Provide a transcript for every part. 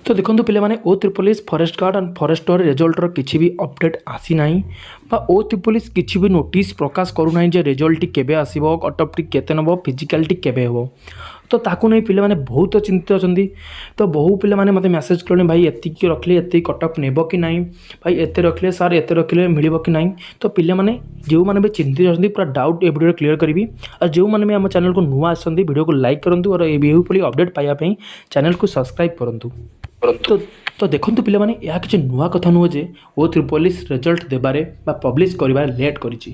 तो देखो पे ओ त्रिपोलिस फॉरेस्ट गार्ड एंड फॉरेस्टर रिजल्टर किसी भी अपडेट आसी ना ओ त्रिपोलिस किसी भी नोटिस प्रकाश करूना जे रिजल्ट केबे आसीबो कटअप टी केते नबो फिजिकल केबे हेबो तो ताकू नहीं पिले माने बहुत चिंतित अच्छा तो बहु पिले माने मते मैसेज करले भाई एतिक रखले एतिक कटअप नेबो कि नहीं भाई एते रखले सार एते रखले मिलिबो कि नहीं तो पिले माने जो माने भी चिंतित अच्छा पूरा डाउट ए वीडियो क्लियर करी और जो माने भी आम चैनल को नुआ आसती वीडियो को लाइक करूँ और ये अपडेट पाइबापी चैनल को सब्सक्राइब करूँ। तो देखो पे मैंने यह किसी नुआ कथा नुह जे ओ त्रिपोलिस रिजल्ट देबारे बा पब्लिश करिबार लेट करिछि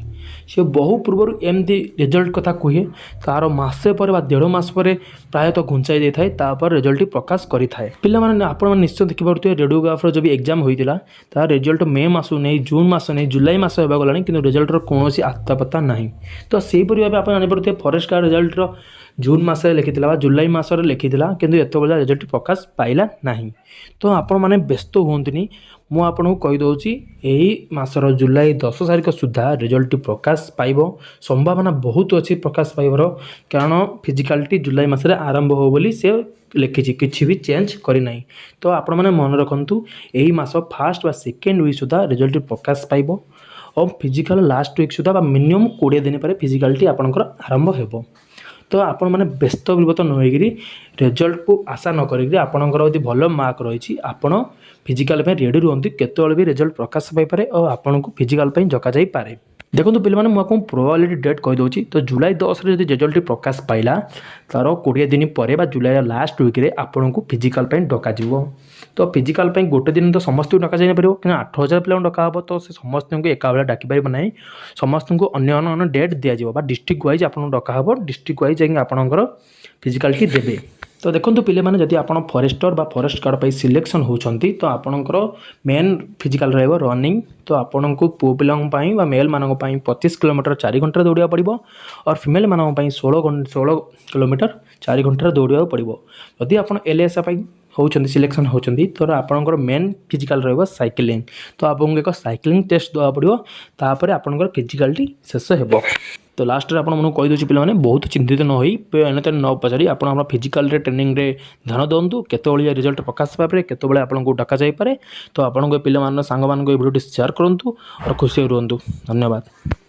से बहु पूर्व एमती रिजल्ट कथा कहे तार मसे पर 1.5 मास पर प्रायतः घुंचाई दे थाए तापर रिजल्ट प्रकाश करि थाए पिला माने आपण माने निश्चय देखि पारुथिबे रेडियोग्राफर जो भी एग्जाम होइतिला तार रिजल्ट मे मास नै जून मास नै जुलाई मास हेबा गलानी किंतु रिजल्ट रो कोनोसी आत्ता पता नाही तो सेही परि भाबे आपण जानि पारुथिबे फॉरेस्ट गार्ड रिजल्ट रो जून मास लिखिथिला जुलाई मास लिखिथिला किंतु एत बेला रिजल्ट प्रकाश पाइला नाही तो आपण माने व्यस्त हुंतनी मु आपन को कहि दोछि एही मासर जुलाई 10 तारिख सुधा रिजल्ट प्रकाश पाइबो संभावना बहुत अच्छी प्रकाश पाइबर कारण फिजिकलिटी जुलाई मासरे आरंभ हो बोली से लिखिछि किछि भी चेंज करि नाही तो आपण माने मन रखंतु एही मास फर्स्ट बा सेकेंड वीक सुधा रिजल्ट प्रकाश पाइबो और फिजिकल लास्ट वीक सुधा बा मिनिमम 20 दिन पर फिजिकलिटी आपनकर आरंभ हेबो तो आपण मैंने व्यस्त विव्रत न होगी रिजल्ट को आशा न करी आपणकर यदि भल मार्क रही आपण फिजिकल रेडी रुहतु केतल भी रिजल्ट प्रकाश पाइपे और आपन को फिजिकल जका जाई पारे। देखो पे मुझे प्रोबाबिलिटी डेट कहीदे तो जुलाई 10 रे रिजल्ट प्रकाश पाइला तार 20 दिन पर जुलाई लास्ट वीक रे आपन को फिजिकल डका तो फिजिकल गोटे दिन तो समस्त डका जाई पार कि 8000 पिला डका हे तो से समस्त को एका बेला डाक पार ना समस्त को अन्य डेट दिज्व डिस्ट्रिक्ट वाइज आप डका हे डिस्ट्रिक्ट वाइज जाए आपंकर फिजिकालिटी देवे। तो देखो पे मैंने जब आप फॉरेस्टर बा फॉरेस्ट गार्ड पर सिलेक्शन होती तो आपणकर मेन फिजिकल रही रनिंग तो आपन को पुओ पिलांई मेल मानक 25 किलोमीटर 4 घंटा दौड़ा पड़ो और फिमेल मानक 16 किलोमीटर 4 घंटा दौड़ा पड़ो जदि आप LSA होती सिलेक्शन होती तो आपंकर मेन फिजिकल रहा साइकिलिंग तो आपको एक साइकिलिंग टेस्ट देवा पड़ो तापर आपंकर फिजिकालिटी शेष हो। तो लास्ट आप कहीदे पे बहुत चिंतित न हो एने न पचारि आप फिजिकल ट्रेनिंग रे ध्यान दिंतु केतबे रिजल्ट प्रकाश पाए केतबे आपको डका जाए तो आपको पे सांग मान भिडियो शेयर करूँ और खुशी रुहतु। धन्यवाद।